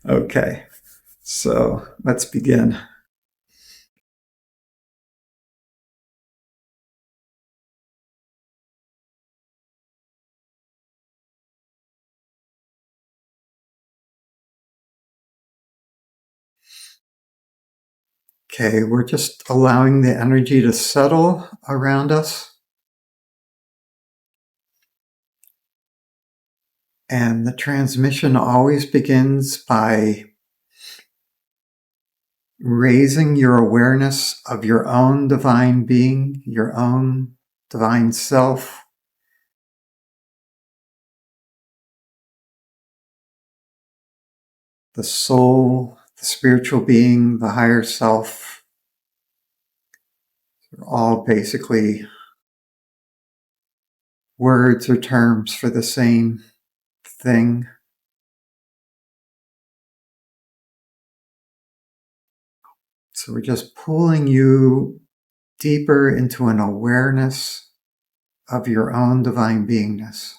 Okay, so let's begin. Okay, we're just allowing the energy to settle around us. And the transmission always begins by raising your awareness of your own divine being, your own divine self. The soul, the spiritual being, the higher self. They're all basically words or terms for the same thing. So we're just pulling you deeper into an awareness of your own divine beingness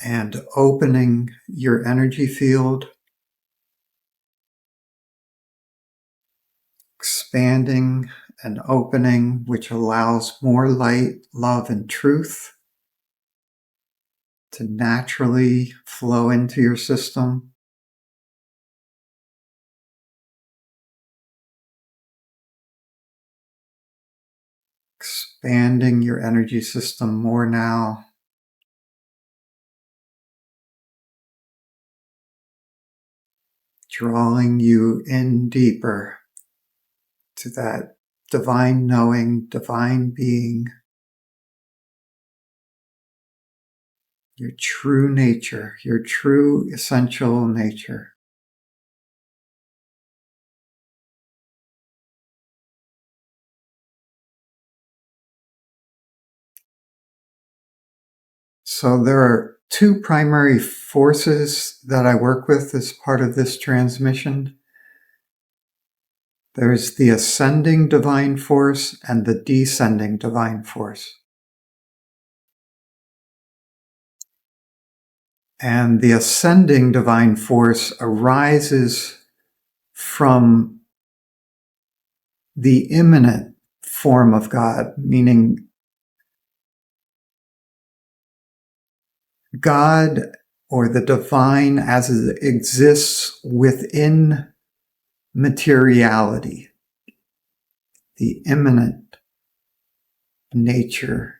and opening your energy field, expanding and opening, which allows more light, love, and truth to naturally flow into your system. Expanding your energy system more now. Drawing you in deeper to that divine knowing, divine being, your true nature, your true essential nature. So there are two primary forces that I work with as part of this transmission. There's the ascending divine force and the descending divine force. And the ascending divine force arises from the immanent form of God, meaning God or the divine as it exists within materiality, the immanent nature.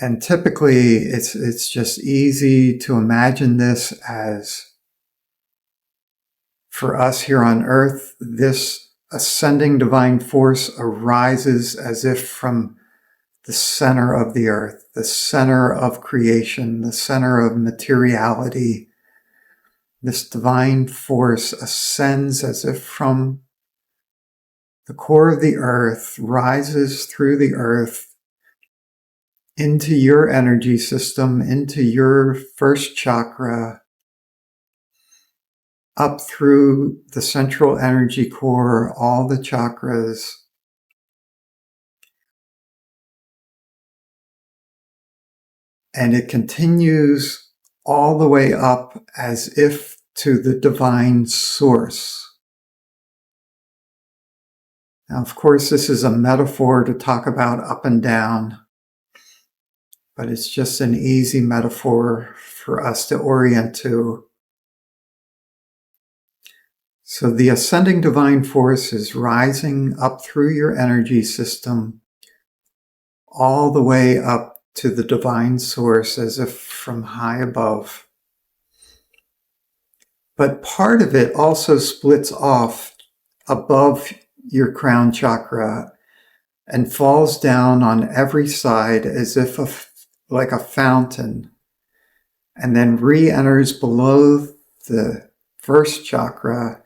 And typically it's just easy to imagine this as, for us here on earth, this ascending divine force arises as if from the center of the earth, the center of creation, the center of materiality. This divine force ascends as if from the core of the earth, rises through the earth into your energy system, into your first chakra, up through the central energy core, all the chakras, and it continues all the way up as if to the divine source. Now, of course, this is a metaphor to talk about up and down, but it's just an easy metaphor for us to orient to. So the ascending divine force is rising up through your energy system, all the way up to the divine source as if from high above. But part of it also splits off above your crown chakra and falls down on every side as if like a fountain, and then re-enters below the first chakra,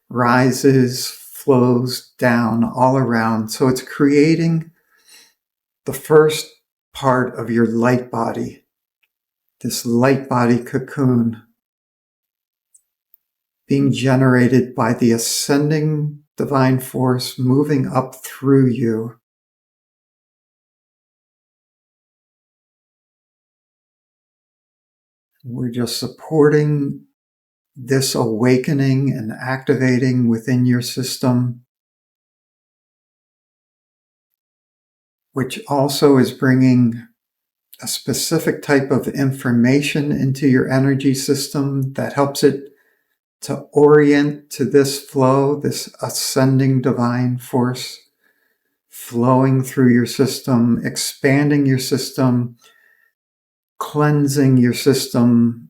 rises, flows down all around. So it's creating the first part of your light body, this light body cocoon, being generated by the ascending divine force moving up through you. We're just supporting this awakening and activating within your system, which also is bringing a specific type of information into your energy system that helps it to orient to this flow, this ascending divine force flowing through your system, expanding your system, cleansing your system.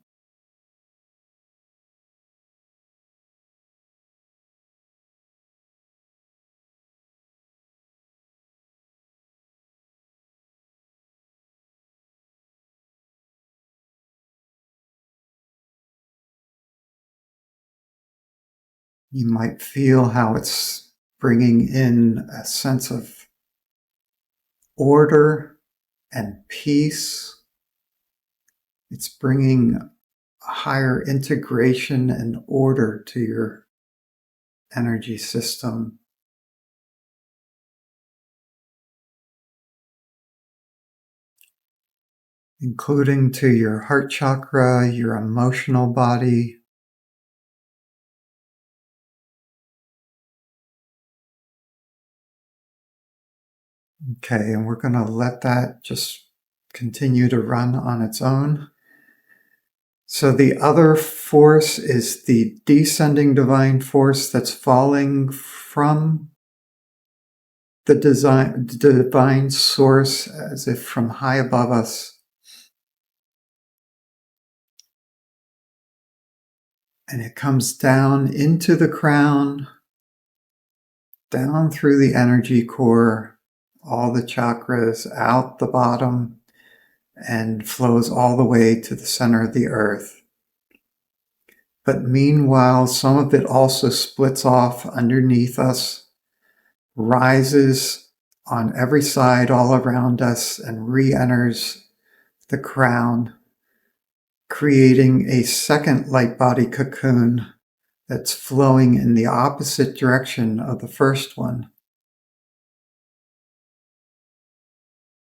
You might feel how it's bringing in a sense of order and peace. It's bringing a higher integration and order to your energy system. Including to your heart chakra, your emotional body. Okay, and we're going to let that just continue to run on its own. So the other force is the descending divine force that's falling from the divine source as if from high above us. And it comes down into the crown, down through the energy core, all the chakras, out the bottom, and flows all the way to the center of the earth. But meanwhile, some of it also splits off underneath us, rises on every side all around us, and re-enters the crown, creating a second light body cocoon that's flowing in the opposite direction of the first one.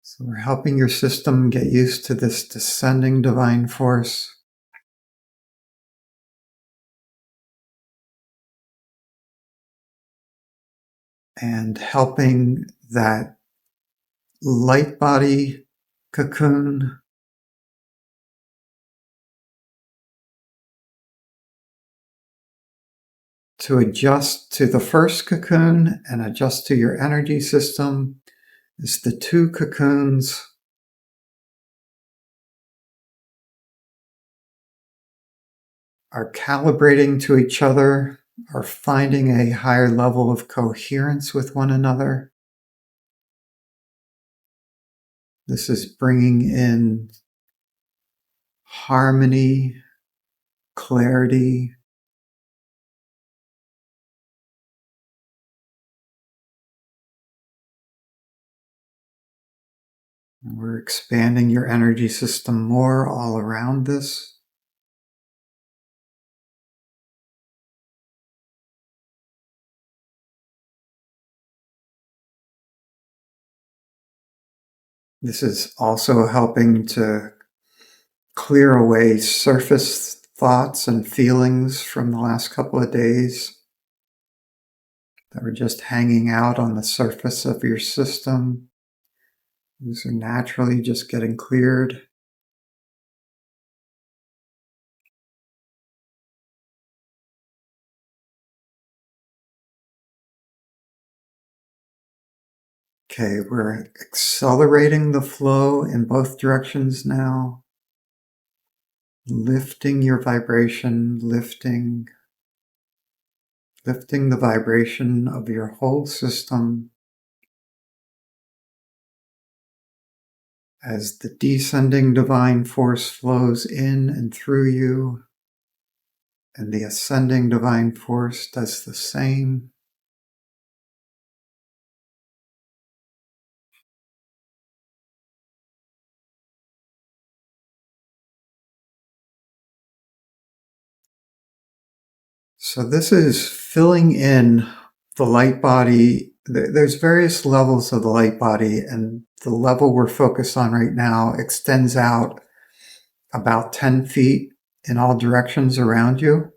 So we're helping your system get used to this descending divine force. And helping that light body cocoon to adjust to the first cocoon and adjust to your energy system as the two cocoons are calibrating to each other, are finding a higher level of coherence with one another. This is bringing in harmony, clarity, we're expanding your energy system more all around this. This is also helping to clear away surface thoughts and feelings from the last couple of days that were just hanging out on the surface of your system. These are naturally just getting cleared. Okay, we're accelerating the flow in both directions now. Lifting your vibration, lifting the vibration of your whole system as the descending divine force flows in and through you, and the ascending divine force does the same. So this is filling in the light body. There's various levels of the light body, and the level we're focused on right now extends out about 10 feet in all directions around you.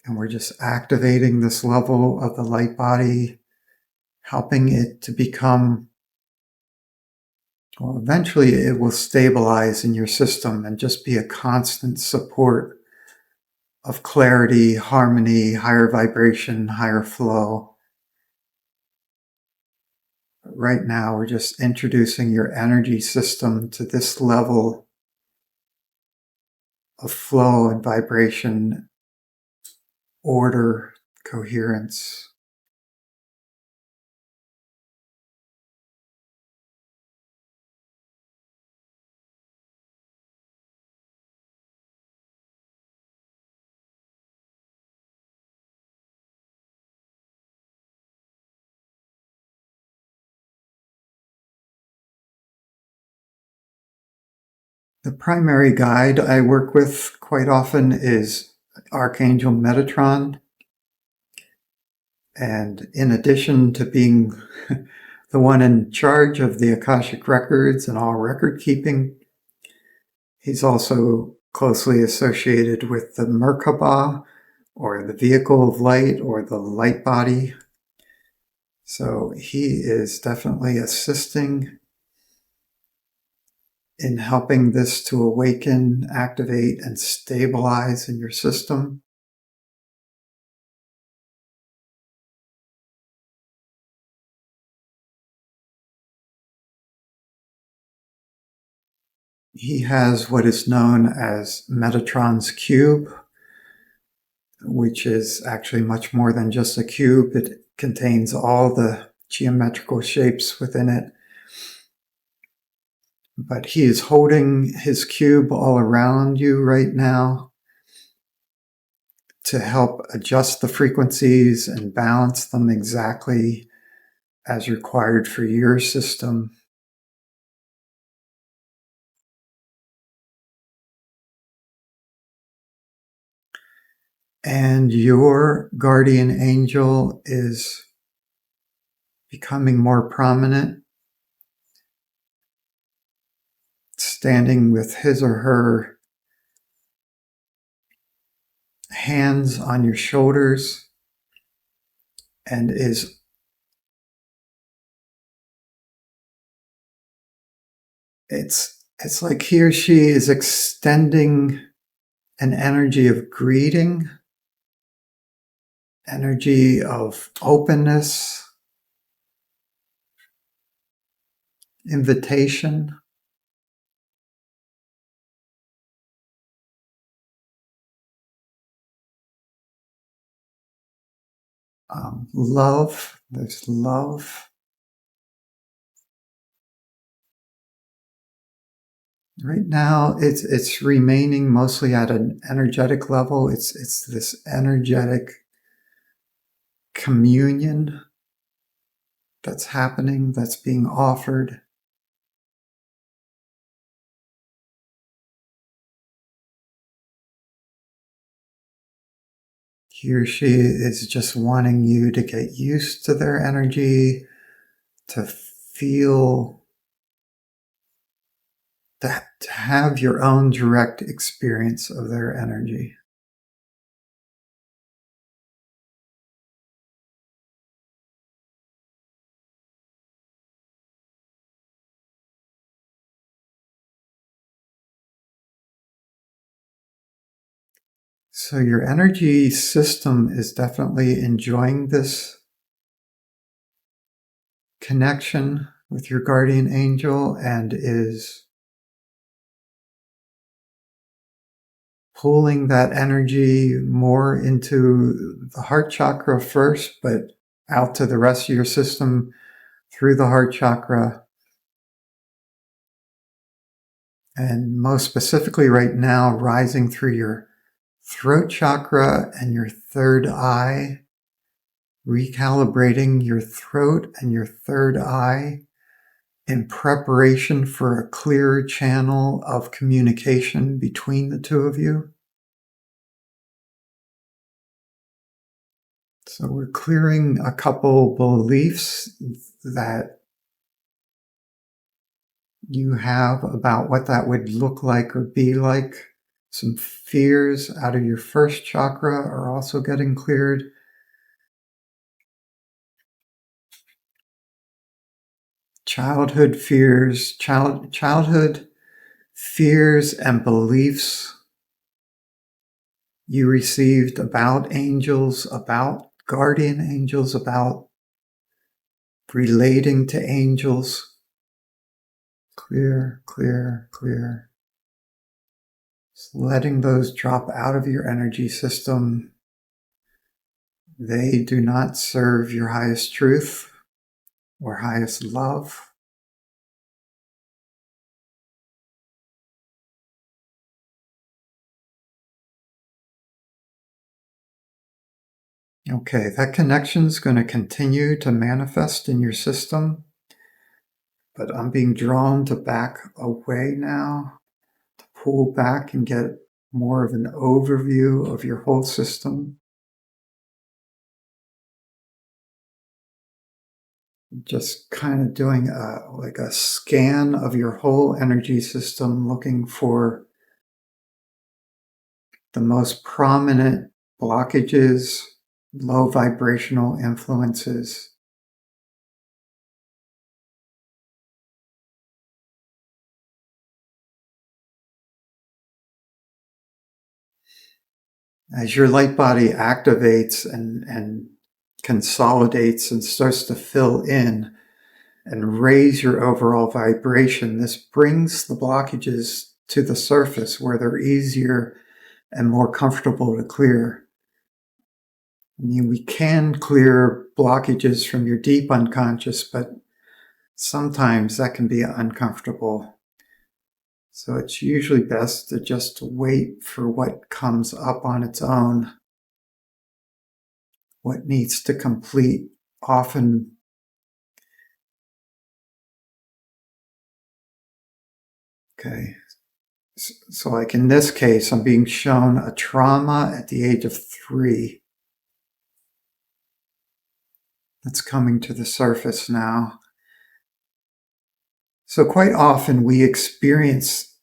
And we're just activating this level of the light body, helping it to become, well, eventually it will stabilize in your system and just be a constant support of clarity, harmony, higher vibration, higher flow. But right now, we're just introducing your energy system to this level of flow and vibration, order, coherence. The primary guide I work with quite often is Archangel Metatron. And in addition to being the one in charge of the Akashic records and all record keeping, he's also closely associated with the Merkaba, or the vehicle of light, or the light body. So he is definitely assisting in helping this to awaken, activate, and stabilize in your system. He has what is known as Metatron's cube, which is actually much more than just a cube. It contains all the geometrical shapes within it. But he is holding his cube all around you right now to help adjust the frequencies and balance them exactly as required for your system. And your guardian angel is becoming more prominent, standing with his or her hands on your shoulders, and it's like he or she is extending an energy of greeting, energy of openness, invitation, love. There's love. Right now, it's remaining mostly at an energetic level. It's this energetic communion that's happening, that's being offered. He or she is just wanting you to get used to their energy, to feel that, to have your own direct experience of their energy. So your energy system is definitely enjoying this connection with your guardian angel and is pulling that energy more into the heart chakra first, but out to the rest of your system through the heart chakra. And most specifically right now, rising through your throat chakra and your third eye, recalibrating your throat and your third eye in preparation for a clearer channel of communication between the two of you. So we're clearing a couple beliefs that you have about what that would look like or be like. Some fears out of your first chakra are also getting cleared. Childhood fears, childhood fears and beliefs you received about angels, about guardian angels, about relating to angels. Clear, clear, clear. Just letting those drop out of your energy system. They do not serve your highest truth or highest love. Okay, that connection is going to continue to manifest in your system, but I'm being drawn to back away now, to pull back and get more of an overview of your whole system. Just kind of doing like a scan of your whole energy system, looking for the most prominent blockages, low vibrational influences. As your light body activates and consolidates and starts to fill in and raise your overall vibration, this brings the blockages to the surface where they're easier and more comfortable to clear. I mean, we can clear blockages from your deep unconscious, but sometimes that can be uncomfortable. So it's usually best to just wait for what comes up on its own, what needs to complete. Often, okay, so like in this case, I'm being shown a trauma at the age of 3 that's coming to the surface now. So quite often we experience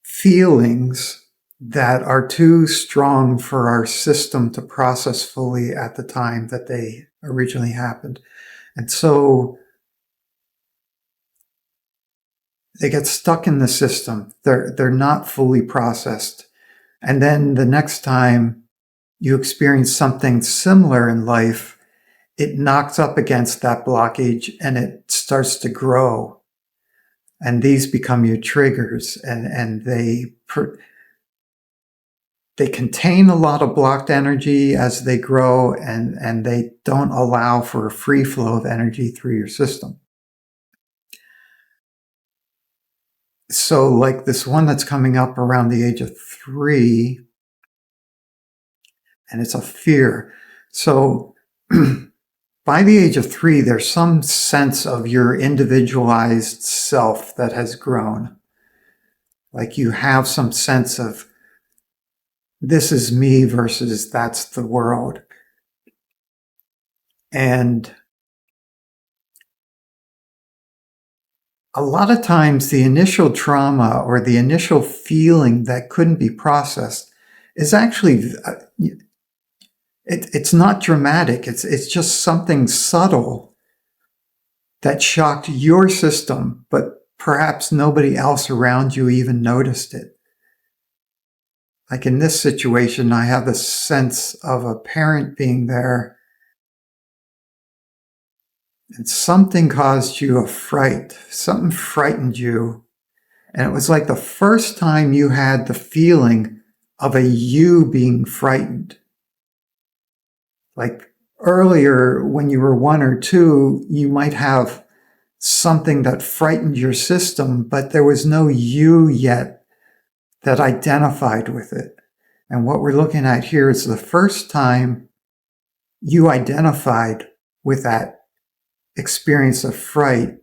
feelings that are too strong for our system to process fully at the time that they originally happened. And so they get stuck in the system. They're not fully processed. And then the next time you experience something similar in life, it knocks up against that blockage and it starts to grow. And these become your triggers, and they contain a lot of blocked energy as they grow, and they don't allow for a free flow of energy through your system. So like this one that's coming up around the age of 3, and it's a fear. So by the age of 3, there's some sense of your individualized self that has grown. Like you have some sense of this is me versus that's the world. And a lot of times the initial trauma or the initial feeling that couldn't be processed is actually, it's not dramatic. It's just something subtle that shocked your system, but perhaps nobody else around you even noticed it. Like in this situation, I have the sense of a parent being there and something caused you a fright. Something frightened you. And it was like the first time you had the feeling of a you being frightened. Like earlier, when you were 1 or 2, you might have something that frightened your system, but there was no you yet that identified with it. And what we're looking at here is the first time you identified with that experience of fright.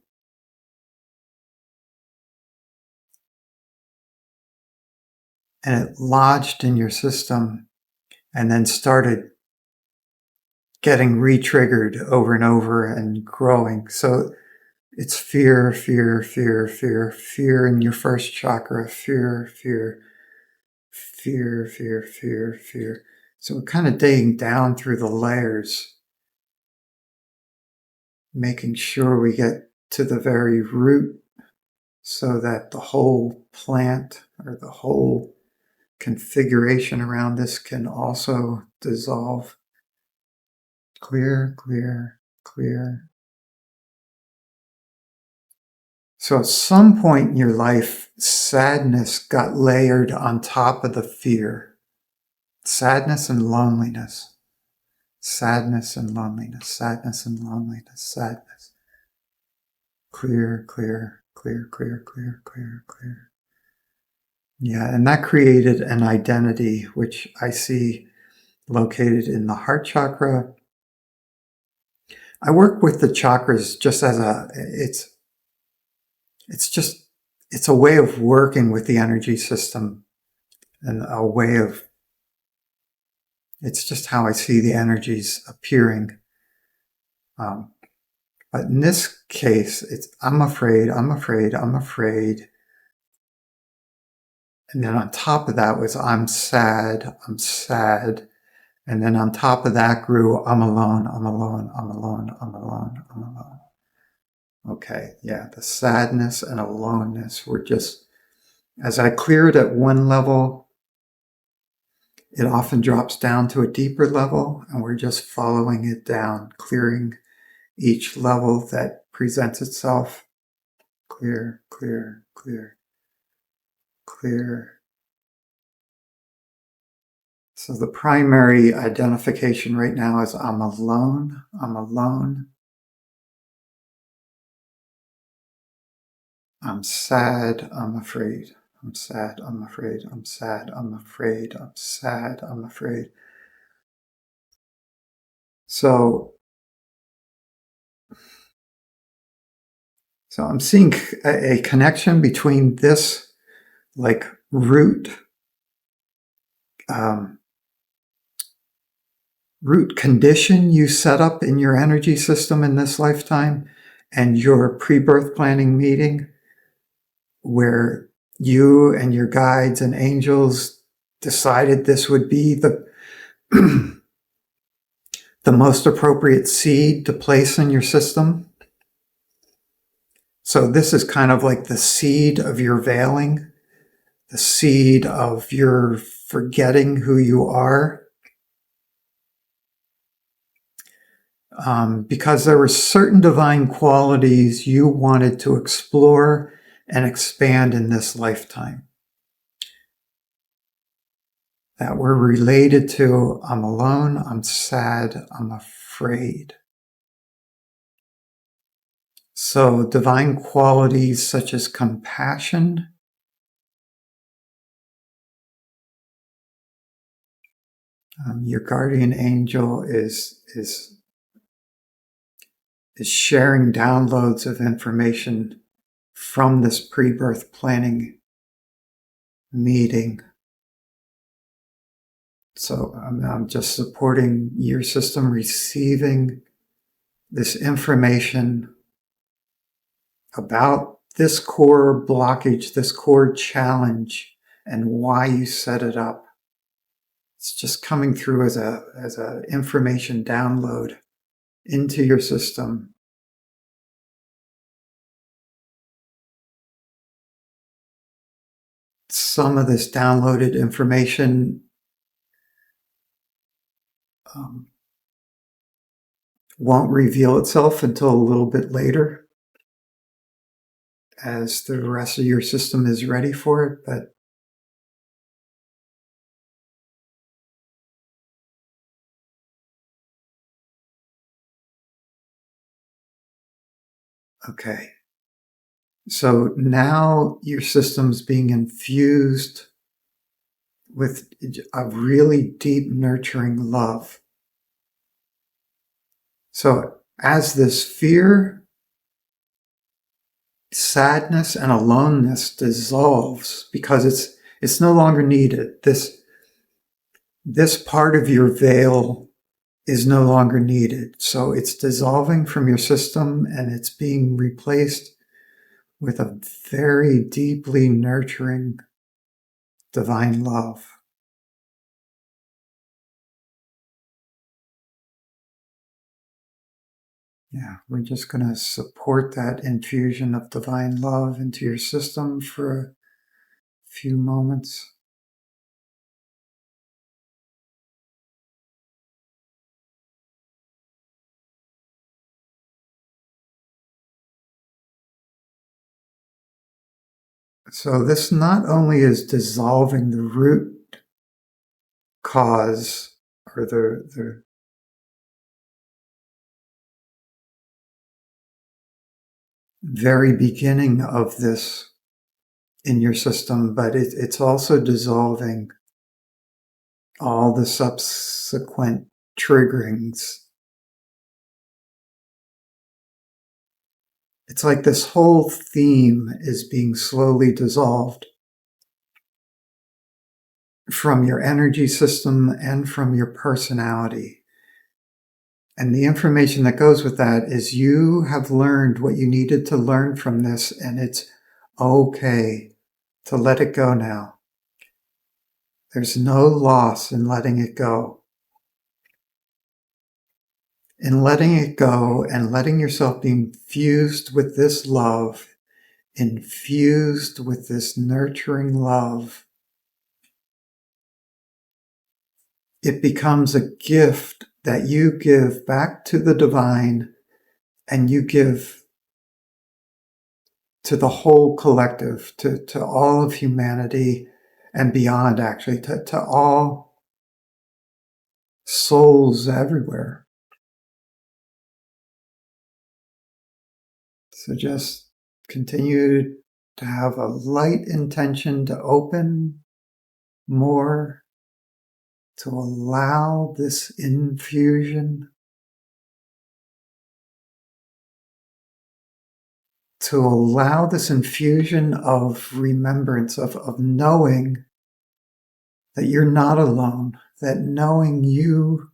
And it lodged in your system and then started getting re-triggered over and over and growing. So it's fear, fear, fear, fear, fear in your first chakra, fear, fear, fear, fear, fear, fear. So we're kind of digging down through the layers, making sure we get to the very root so that the whole plant or the whole configuration around this can also dissolve. Clear, clear, clear. So at some point in your life, sadness got layered on top of the fear. Sadness and loneliness. Sadness and loneliness. Sadness and loneliness. Sadness. Clear, clear, clear, clear, clear, clear, clear. Yeah, and that created an identity which I see located in the heart chakra. I work with the chakras just as it's a way of working with the energy system and a way of, it's just how I see the energies appearing. But in this case, it's I'm afraid, I'm afraid, I'm afraid. And then on top of that was I'm sad, I'm sad. And then on top of that grew I'm alone, I'm alone, I'm alone, I'm alone, I'm alone. Okay, yeah, the sadness and aloneness were just, as I clear it at one level, it often drops down to a deeper level, and we're just following it down, clearing each level that presents itself. Clear, clear, clear, clear. So the primary identification right now is I'm alone, I'm alone. I'm sad, I'm afraid. I'm sad, I'm afraid. I'm sad, I'm afraid. I'm sad, I'm afraid. So I'm seeing a connection between this like root condition you set up in your energy system in this lifetime and your pre-birth planning meeting where you and your guides and angels decided this would be the the most appropriate seed to place in your system. So this is kind of like the seed of your veiling, the seed of your forgetting who you are. Because there were certain divine qualities you wanted to explore and expand in this lifetime that were related to I'm alone, I'm sad, I'm afraid. So divine qualities such as compassion, your guardian angel is sharing downloads of information from this pre-birth planning meeting. So I'm just supporting your system receiving this information about this core blockage, this core challenge, and why you set it up. It's just coming through as a information download into your system. Some of this downloaded information won't reveal itself until a little bit later as the rest of your system is ready for it, but okay. So now your system's being infused with a really deep, nurturing love. So as this fear, sadness, and aloneness dissolves because it's no longer needed, this part of your veil is no longer needed. So it's dissolving from your system and it's being replaced with a very deeply nurturing divine love. Yeah, we're just going to support that infusion of divine love into your system for a few moments. So this not only is dissolving the root cause or the very beginning of this in your system, but it's also dissolving all the subsequent triggerings. It's like this whole theme is being slowly dissolved from your energy system and from your personality. And the information that goes with that is you have learned what you needed to learn from this, and it's okay to let it go now. There's no loss in letting it go. In letting it go and letting yourself be infused with this love, infused with this nurturing love, it becomes a gift that you give back to the divine and you give to the whole collective, to all of humanity and beyond, actually, to all souls everywhere. So just continue to have a light intention to open more, to allow this infusion, to allow this infusion of remembrance, of knowing that you're not alone, that knowing you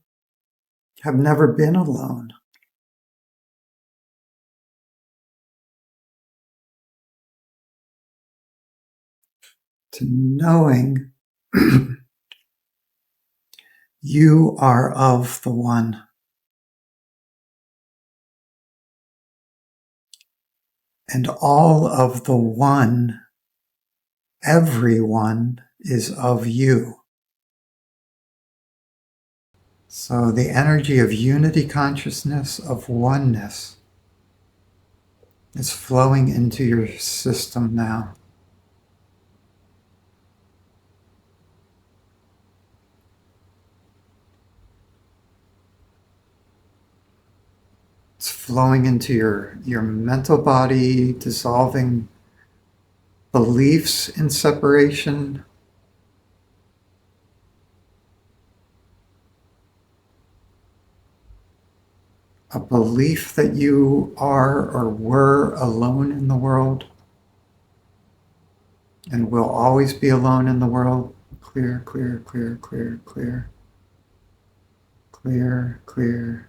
have never been alone. To knowing you are of the one. And all of the one, everyone, is of you. So the energy of unity consciousness, of oneness, is flowing into your system now. It's flowing into your mental body, dissolving beliefs in separation, a belief that you are or were alone in the world and will always be alone in the world. Clear, clear, clear, clear, clear. Clear, clear.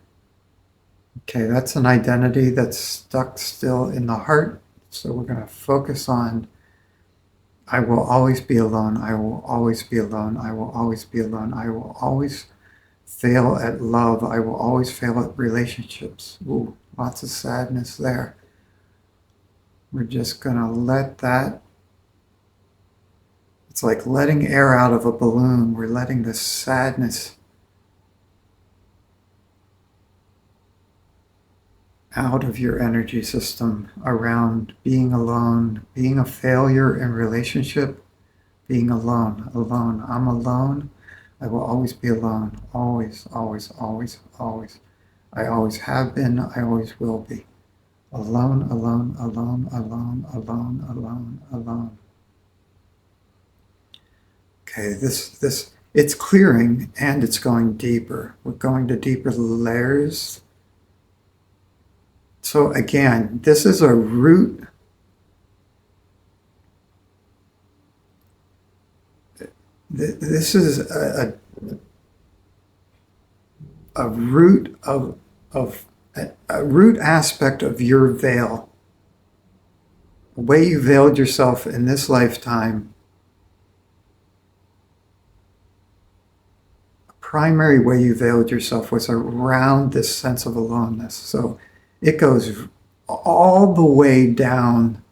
Okay, that's an identity that's stuck still in the heart. So we're going to focus on I will always be alone. I will always be alone. I will always be alone. I will always fail at love. I will always fail at relationships. Ooh, lots of sadness there. We're just going to let that. It's like letting air out of a balloon. We're letting the sadness out of your energy system around being alone, being a failure in relationship, being alone, alone. I'm alone. I will always be alone. Always, always, always, always. I always have been. I always will be. Alone, alone, alone, alone, alone, alone, alone. Okay, it's clearing and it's going deeper. We're going to deeper layers. So again, this is a root. This is a root of a root aspect of your veil, the way you veiled yourself in this lifetime. A primary way you veiled yourself was around this sense of aloneness. So it goes all the way down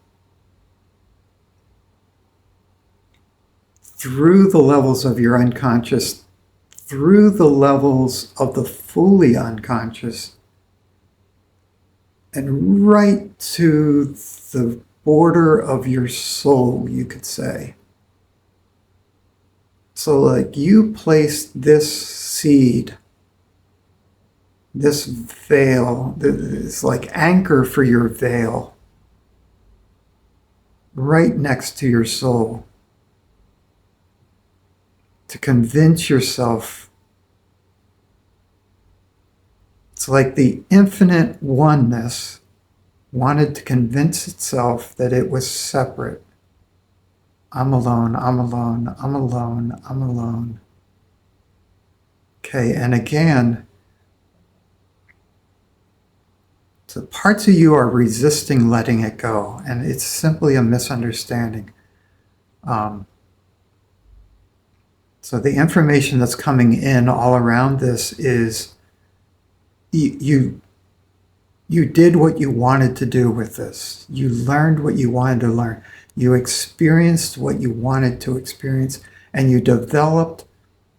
through the levels of your unconscious, through the levels of the fully unconscious, and right to the border of your soul, you could say. So like you placed this seed, this veil, this like anchor for your veil, right next to your soul, to convince yourself. It's like the infinite oneness wanted to convince itself that it was separate. I'm alone, I'm alone, I'm alone, I'm alone. Okay, and again, so parts of you are resisting letting it go, and it's simply a misunderstanding. So the information that's coming in all around this is you did what you wanted to do with this. You learned what you wanted to learn. You experienced what you wanted to experience, and you developed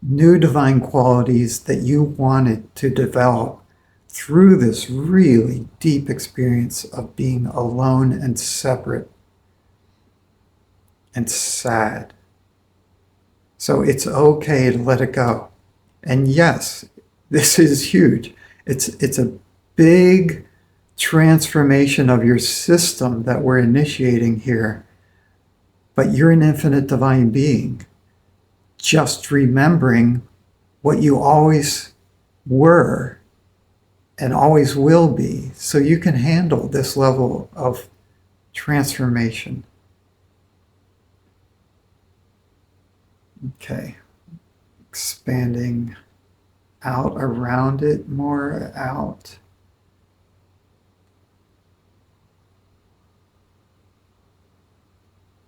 new divine qualities that you wanted to develop through this really deep experience of being alone and separate and sad. So it's okay to let it go. And yes, this is huge. It's a big transformation of your system that we're initiating here. But you're an infinite divine being, just remembering what you always were and always will be, so you can handle this level of transformation. Okay, expanding out around it, more out.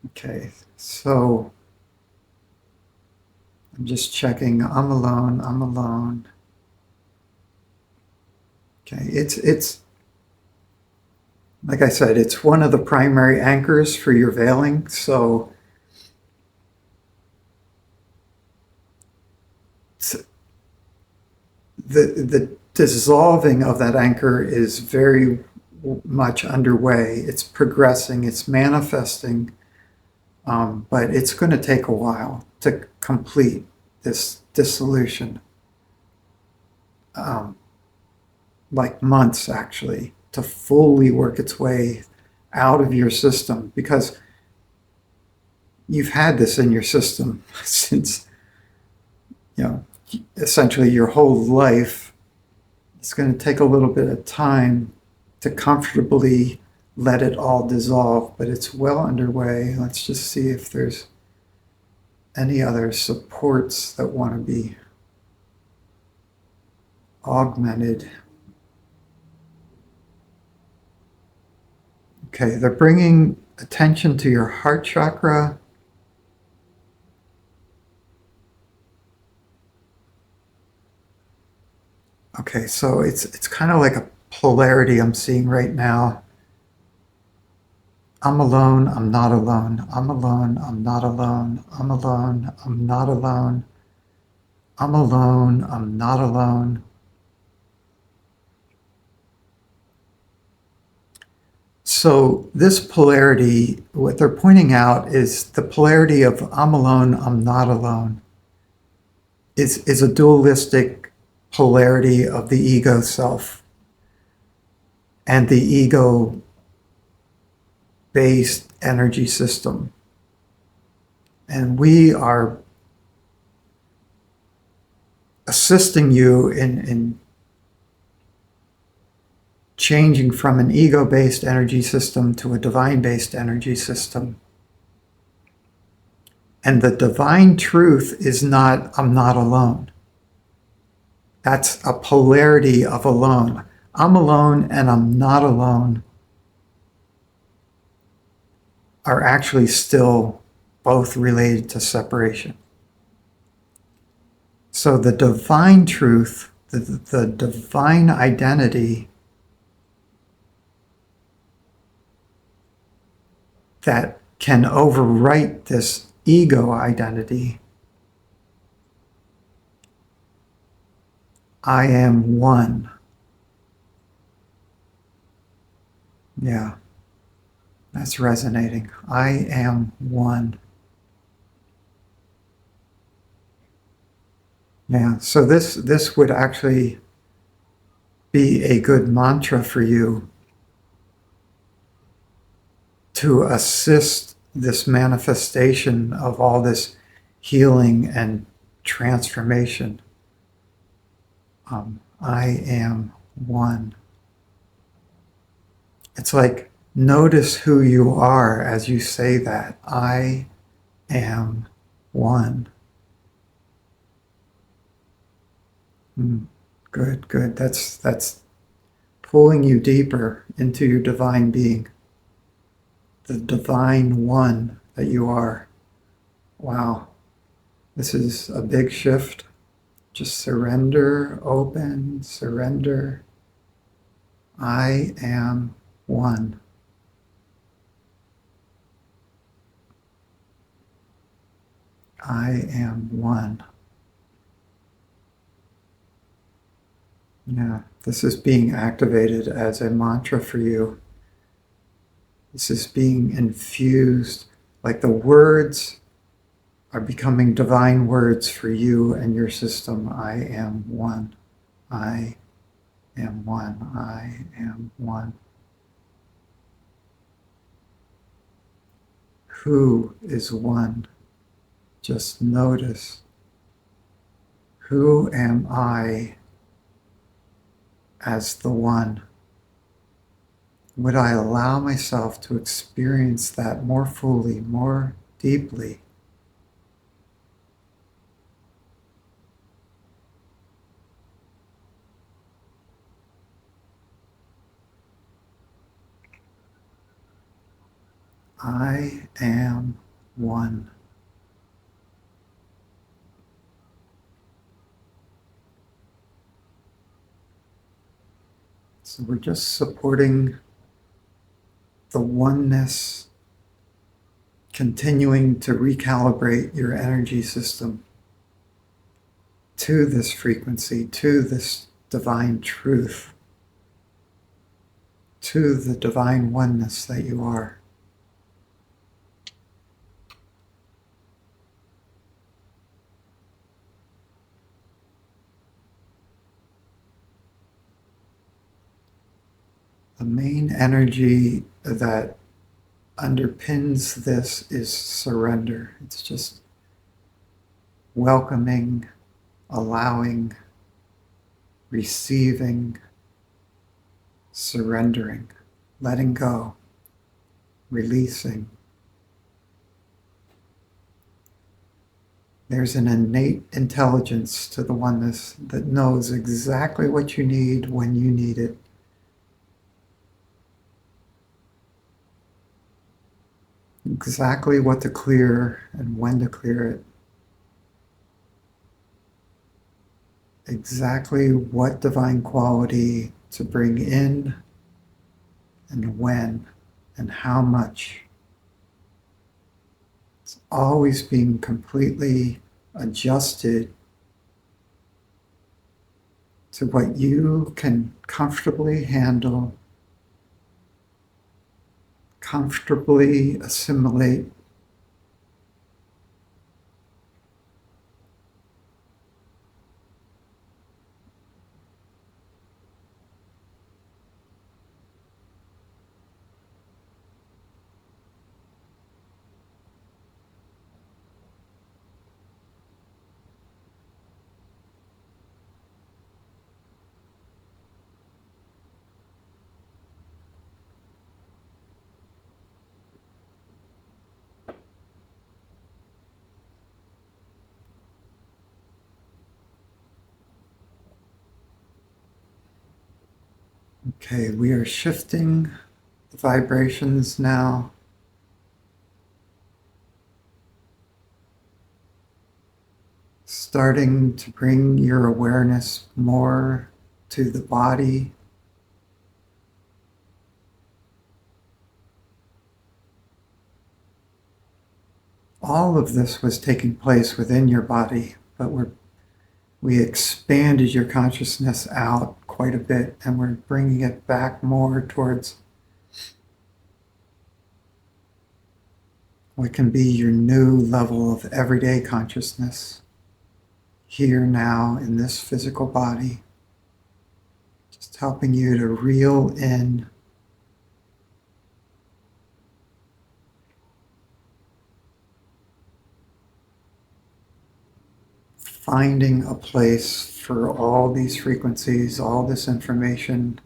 Okay, so I'm just checking. I'm alone. I'm alone. Okay, it's like I said, it's one of the primary anchors for your veiling. So the dissolving of that anchor is very much underway. It's progressing. It's manifesting. But it's going to take a while to complete this dissolution. Like months, actually, to fully work its way out of your system, because you've had this in your system since, essentially your whole life. It's going to take a little bit of time to comfortably let it all dissolve, but it's well underway. Let's just see if there's any other supports that want to be augmented. Okay, they're bringing attention to your heart chakra. Okay, so it's kind of like a polarity I'm seeing right now. I'm alone, I'm not alone. I'm alone, I'm not alone. I'm alone, I'm not alone. I'm alone, I'm not alone. So this polarity, what they're pointing out is the polarity of I'm alone, I'm not alone is a dualistic polarity of the ego self and the ego-based energy system. And we are assisting you in changing from an ego-based energy system to a divine-based energy system. And the divine truth is not, I'm not alone. That's a polarity of alone. I'm alone and I'm not alone are actually still both related to separation. So the divine truth, the divine identity that can overwrite this ego identity, I am one. Yeah, that's resonating. I am one. Yeah, so this would actually be a good mantra for you to assist this manifestation of all this healing and transformation. I am one. It's like notice who you are as you say that. I am one. Good, good. That's pulling you deeper into your divine being, the divine one that you are. Wow, this is a big shift. Just surrender, open, surrender. I am one. I am one. Yeah, this is being activated as a mantra for you. This is being infused, like the words are becoming divine words for you and your system. I am one. I am one. I am one. Who is one? Just notice. Who am I as the one? Would I allow myself to experience that more fully, more deeply? I am one. So we're just supporting the oneness, continuing to recalibrate your energy system to this frequency, to this divine truth, to the divine oneness that you are. The main energy that underpins this is surrender. It's just welcoming, allowing, receiving, surrendering, letting go, releasing. There's an innate intelligence to the oneness that knows exactly what you need when you need it. Exactly what to clear and when to clear it. Exactly what divine quality to bring in and when and how much. It's always being completely adjusted to what you can comfortably handle, comfortably assimilate. Okay, we are shifting the vibrations now. Starting to bring your awareness more to the body. All of this was taking place within your body, but we expanded your consciousness out quite a bit, and we're bringing it back more towards what can be your new level of everyday consciousness, here now in this physical body. Just helping you to reel in finding a place for all these frequencies, all this information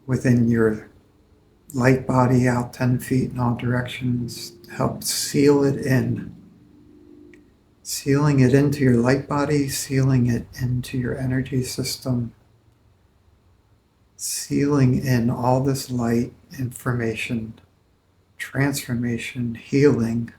within your light body out 10 feet in all directions. Help seal it in. Sealing it into your light body, sealing it into your energy system, sealing in all this light information, transformation, healing.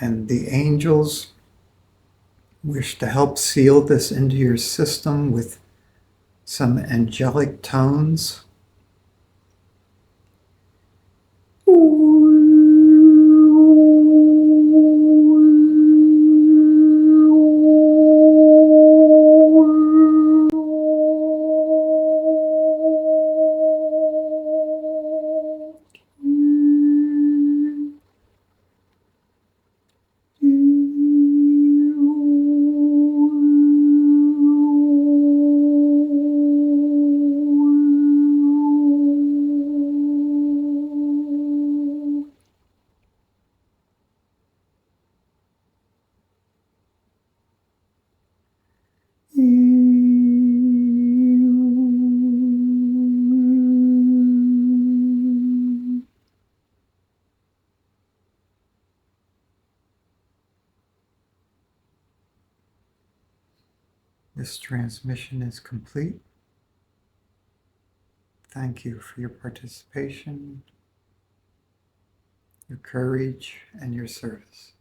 And the angels wish to help seal this into your system with some angelic tones. This transmission is complete. Thank you for your participation, your courage, and your service.